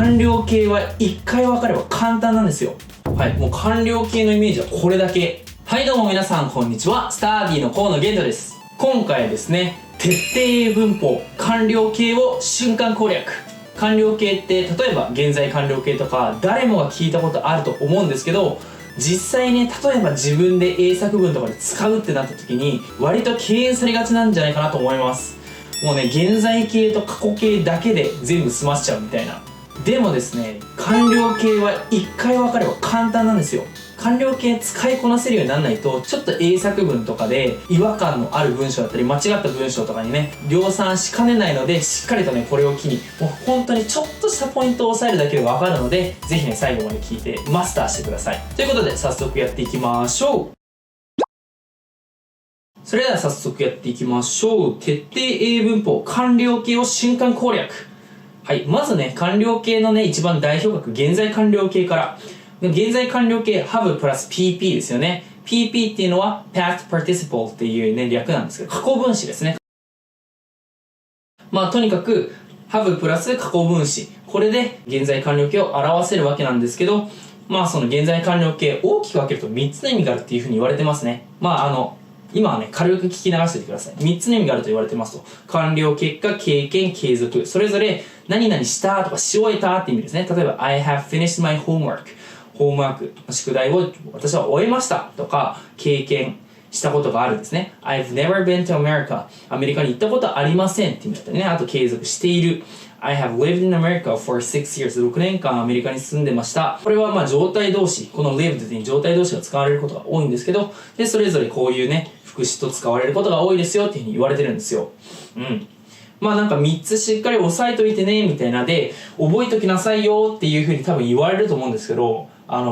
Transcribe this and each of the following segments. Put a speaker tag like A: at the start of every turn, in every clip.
A: 完了形は一回分かれば簡単なんですよ。はい、もう完了形のイメージはこれだけ。はい、どうも皆さんこんにちは。スターディーの河野玄太です。今回はですね、徹底文法完了形を瞬間攻略。完了形って例えば現在完了形とか誰もが聞いたことあると思うんですけど、実際ね、例えば自分で英作文とかで使うってなった時に割と敬遠されがちなんじゃないかなと思います。もうね、現在形と過去形だけで全部済ませちゃうみたいな。でもですね、完了形は一回分かれば簡単なんですよ。完了形使いこなせるようにならないと、ちょっと英作文とかで違和感のある文章だったり間違った文章とかにね、量産しかねないので、しっかりとね、これを機にもう本当にちょっとしたポイントを押さえるだけで分かるので、ぜひね、最後まで聞いてマスターしてください。ということで早速やっていきましょう。それでは早速やっていきましょう。徹底英文法完了形を瞬間攻略。はい、まずね、完了形のね、一番代表格、現在完了形から。現在完了形、have プラス PP ですよね。PP っていうのは past participle っていうね、略なんですけど、過去分詞ですね。まあ、とにかく、have プラス過去分詞。これで現在完了形を表せるわけなんですけど、まあ、その現在完了形、大きく分けると3つの意味があるっていうふうに言われてますね。まあ、今はね、軽く聞き流しておいてください。3つの意味があると言われてますと。完了、結果、経験、継続。それぞれ、何々したとかし終えたって意味ですね。例えば、I have finished my homework。ホームワーク、宿題を私は終えましたとか、経験したことがあるんですね。I've never been to America。アメリカに行ったことありませんって意味だったりね。あと、継続している。I have lived in America for 6 years。6年間アメリカに住んでました。これはまあ状態動詞。この lived に状態動詞が使われることが多いんですけど、で、それぞれこういうね、副詞と使われることが多いですよっていうふうに言われてるんですよ。うん。まあなんか3つしっかり押さえといてね、みたいなで、覚えときなさいよっていうふうに多分言われると思うんですけど、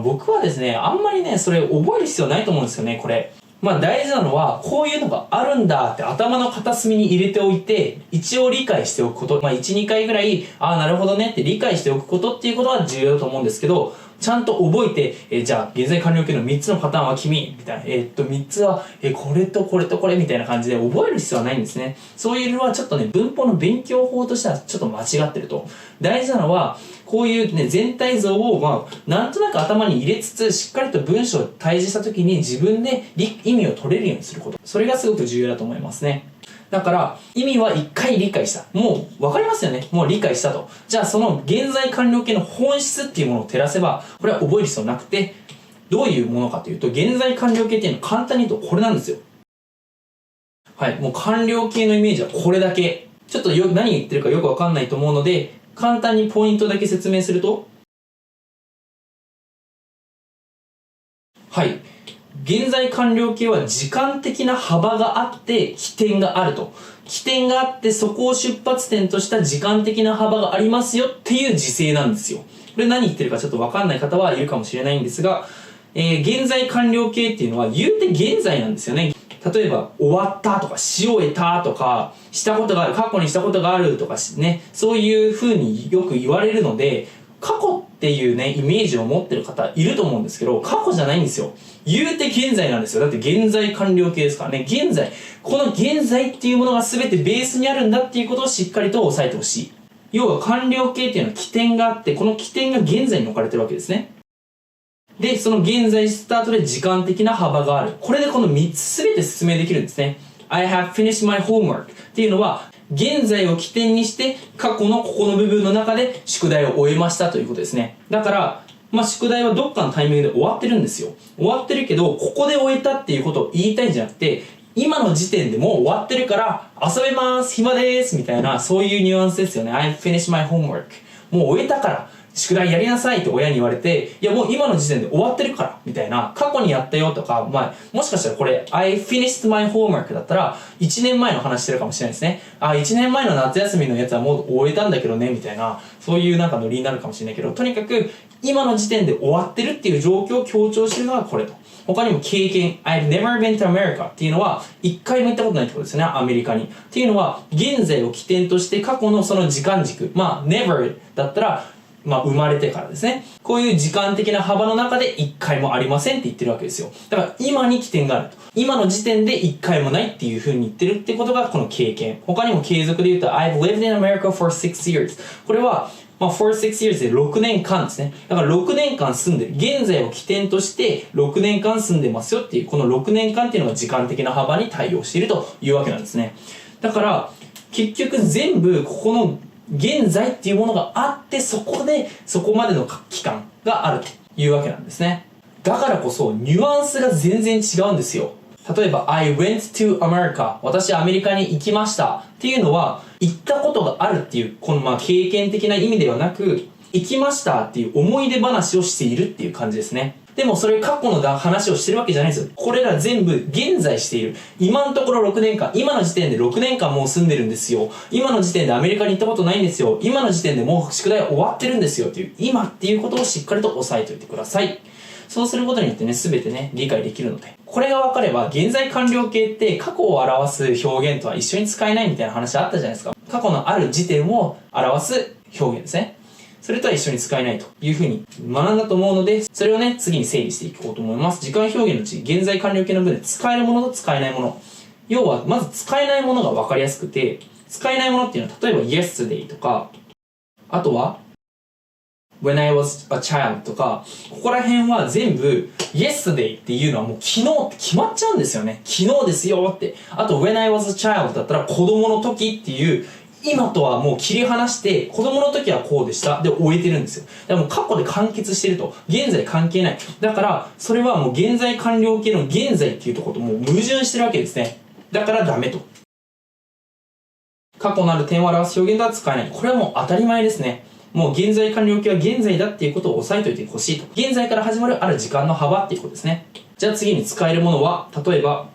A: 僕はですね、あんまりね、それ覚える必要ないと思うんですよね、これ。まあ大事なのは、こういうのがあるんだって頭の片隅に入れておいて、一応理解しておくこと。まあ1、2回ぐらい、ああ、なるほどねって理解しておくことっていうことは重要だと思うんですけど、ちゃんと覚えて、じゃあ、現在完了形の3つのパターンは君、みたいな。3つは、これとこれとこれみたいな感じで覚える必要はないんですね。そういうのはちょっとね、文法の勉強法としてはちょっと間違ってると。大事なのは、こういうね、全体像を、まあ、なんとなく頭に入れつつ、しっかりと文章を対峙した時に自分で意味を取れるようにすること。それがすごく重要だと思いますね。だから、意味は一回理解した。もう、わかりますよね。もう理解したと。じゃあ、その現在完了形の本質っていうものを照らせば、これは覚える必要なくて、どういうものかというと、現在完了形っていうのは簡単に言うとこれなんですよ。はい。もう完了形のイメージはこれだけ。ちょっと何言ってるかよくわかんないと思うので、簡単にポイントだけ説明すると、はい。現在完了形は時間的な幅があって起点があると。起点があってそこを出発点とした時間的な幅がありますよっていう時制なんですよ。これ何言ってるかちょっとわかんない方はいるかもしれないんですが、現在完了形っていうのは言うて現在なんですよね。例えば終わったとかし終えたとかしたことがある、過去にしたことがあるとかね、そういう風によく言われるので、過去っていうね、イメージを持ってる方いると思うんですけど、過去じゃないんですよ。言うて現在なんですよ。だって現在完了形ですからね。現在。この現在っていうものが全てベースにあるんだっていうことをしっかりと押さえてほしい。要は完了形っていうのは起点があって、この起点が現在に置かれてるわけですね。で、その現在スタートで時間的な幅がある。これでこの3つ全て説明できるんですね。I have finished my homework っていうのは、現在を起点にして過去のここの部分の中で宿題を終えましたということですね。だから、まあ、宿題はどっかのタイミングで終わってるんですよ。終わってるけど、ここで終えたっていうことを言いたいんじゃなくて、今の時点でもう終わってるから遊べます、暇ですみたいな、そういうニュアンスですよね。I've finished my homework。もう終えたから宿題やりなさいって親に言われて、いやもう今の時点で終わってるからみたいな、過去にやったよとか、まあ、もしかしたらこれ I finished my homework だったら1年前の話してるかもしれないですね。1年前の夏休みのやつはもう終えたんだけどねみたいな、そういうなんかノリになるかもしれないけど、とにかく今の時点で終わってるっていう状況を強調してるのがこれと。他にも経験 I've never been to America っていうのは一回も行ったことないってことですね、アメリカに。っていうのは現在を起点として過去のその時間軸、まあ never だったらまあ生まれてからですね。こういう時間的な幅の中で一回もありませんって言ってるわけですよ。だから今に起点があると。今の時点で一回もないっていう風に言ってるってことがこの経験。他にも継続で言うと I've lived in America for 6 years。これはまあ、for 6 years で6年間ですね。だから6年間住んでる。現在を起点として6年間住んでますよっていう、この6年間っていうのが時間的な幅に対応しているというわけなんですね。だから、結局全部ここの現在っていうものがあって、そこでそこまでの期間があるというわけなんですね。だからこそニュアンスが全然違うんですよ。例えば I went to America 私アメリカに行きましたっていうのは行ったことがあるっていうこのまあ経験的な意味ではなく行きましたっていう思い出話をしているっていう感じですね。でもそれ過去の話をしてるわけじゃないんですよ。これら全部現在している。今のところ6年間、今の時点で6年間もう住んでるんですよ。今の時点でアメリカに行ったことないんですよ。今の時点でもう宿題終わってるんですよっていう、今っていうことをしっかりと押さえておいてください。そうすることによってね、すべてね、理解できるので。これが分かれば、現在完了形って過去を表す表現とは一緒に使えないみたいな話あったじゃないですか。過去のある時点を表す表現ですね。それとは一緒に使えないというふうに学んだと思うので、それをね、次に整理していこうと思います。時間表現のうち、現在完了形の部分で使えるものと使えないもの。要は、まず使えないものが分かりやすくて、使えないものっていうのは、例えば yesterday とか、あとは、when I was a child とか、ここら辺は全部 yesterday っていうのはもう昨日って決まっちゃうんですよね。昨日ですよって。あと when I was a child だったら子供の時っていう、今とはもう切り離して、子供の時はこうでした。で、終えてるんですよ。だからもう過去で完結してると。現在関係ない。だから、それはもう現在完了形の現在っていうところともう矛盾してるわけですね。だからダメと。過去のある点を表す表現では使えない。これはもう当たり前ですね。もう現在完了形は現在だっていうことを押さえておいてほしいと。現在から始まるある時間の幅っていうことですね。じゃあ次に使えるものは、例えば、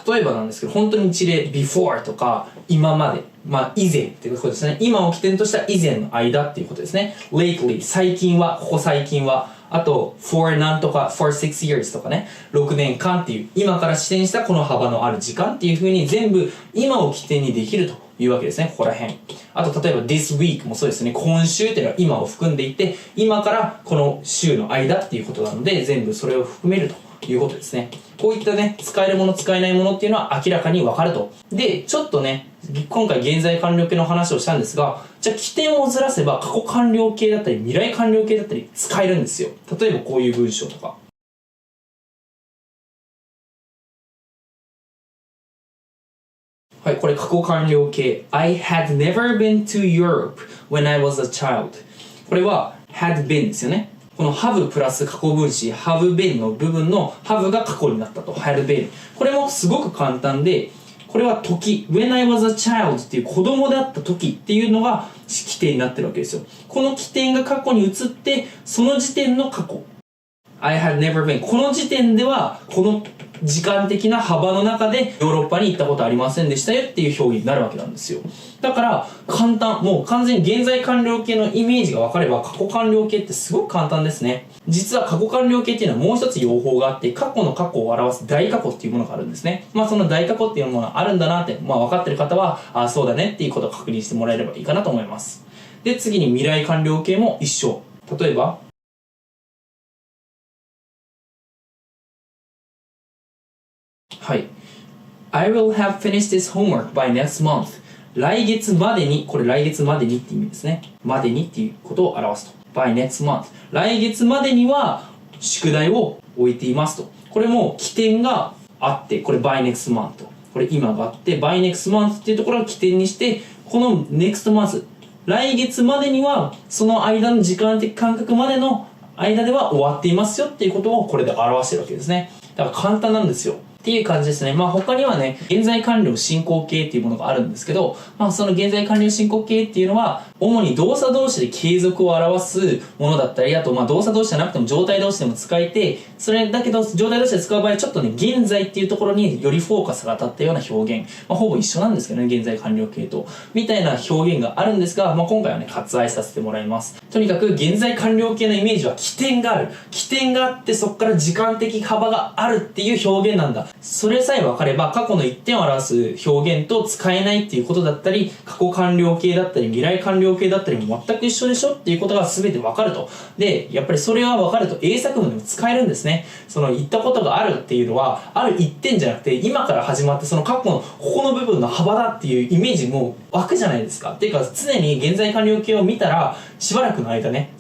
A: 例えばなんですけど、本当に一例、before とか、今まで、以前っていうことですね。今を起点とした以前の間っていうことですね。lately、最近は、ここ最近は、あと、for なんとか、for 6 years とかね、6年間っていう、今から視点したこの幅のある時間っていう風に全部、今を起点にできるというわけですね、ここら辺。あと、例えば this week もそうですね、今週っていうのは今を含んでいて、今からこの週の間っていうことなので、全部それを含めると。いうことですね。こういったね、使えるもの、使えないものっていうのは明らかに分かると。で、ちょっとね、今回現在完了形の話をしたんですが、じゃあ起点をずらせば過去完了形だったり未来完了形だったり使えるんですよ。例えばこういう文章とか。はい、これ過去完了形。I had never been to Europe when I was a child. これは had been ですよね。この have プラス過去分詞 have been の部分の have が過去になったと had been これもすごく簡単でこれは時 when I was a child っていう子供であった時っていうのが起点になってるわけですよ。この起点が過去に移ってその時点の過去 I had never been この時点ではこの時間的な幅の中でヨーロッパに行ったことありませんでしたよっていう表現になるわけなんですよ。だから簡単、もう完全に現在完了形のイメージが分かれば過去完了形ってすごく簡単ですね。実は過去完了形っていうのはもう一つ用法があって過去の過去を表す大過去っていうものがあるんですね。その大過去っていうものがあるんだなって、分かってる方はそうだねっていうことを確認してもらえればいいかなと思います。で、次に未来完了形も一緒。例えばはい。I will have finished this homework by next month. 来月までに、これ来月までにって意味ですね。までにっていうことを表すと。by next month. 来月までには宿題を終えていますと。これも起点があって、これ by next month と。これ今があって、by next month っていうところを起点にして、この next month、来月までにはその間の時間的間隔までの間では終わっていますよっていうことをこれで表してるわけですね。だから簡単なんですよ。っていう感じですね。他にはね、現在完了進行形っていうものがあるんですけど、その現在完了進行形っていうのは、主に動作同士で継続を表すものだったり、あと動作同士じゃなくても状態同士でも使えて、それだけど状態同士で使う場合、ちょっとね、現在っていうところによりフォーカスが当たったような表現、ほぼ一緒なんですけどね、現在完了形と、みたいな表現があるんですが、今回はね、割愛させてもらいます。とにかく、現在完了形のイメージは起点がある。起点があって、そこから時間的幅があるっていう表現なんだ。それさえ分かれば過去の一点を表す表現と使えないっていうことだったり、過去完了形だったり未来完了形だったりも全く一緒でしょっていうことが全て分かると。で、やっぱりそれが分かると英作文でも使えるんですね。その言ったことがあるっていうのは、ある一点じゃなくて今から始まってその過去のここの部分の幅だっていうイメージも湧くじゃないですか。っていうか常に現在完了形を見たらしばらくの間ね、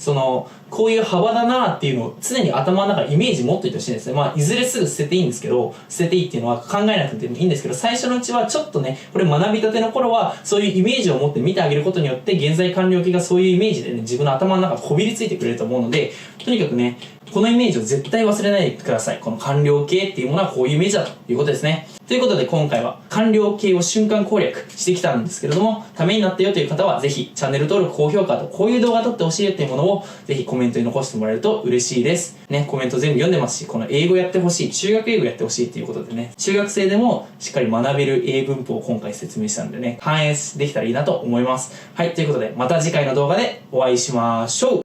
A: こういう幅だなっていうのを常に頭の中でイメージ持っておいてほしいんですね。いずれすぐ捨てていいんですけど、捨てていいっていうのは考えなくてもいいんですけど、最初のうちはちょっとね、これ学びたての頃はそういうイメージを持って見てあげることによって現在完了形がそういうイメージでね、自分の頭の中にこびりついてくれると思うので、とにかくね、このイメージを絶対忘れないでください。この完了形っていうものはこういうイメージだということですね。ということで今回は完了形を瞬間攻略してきたんですけれども、ためになったよという方はぜひチャンネル登録、高評価とこういう動画撮ってほしいよっていうものをぜひコメントに残してもらえると嬉しいです。ね、コメント全部読んでますし、この英語やってほしい、中学英語やってほしいっていうことでね、中学生でもしっかり学べる英文法を今回説明したんでね、反映できたらいいなと思います。はい、ということでまた次回の動画でお会いしましょう。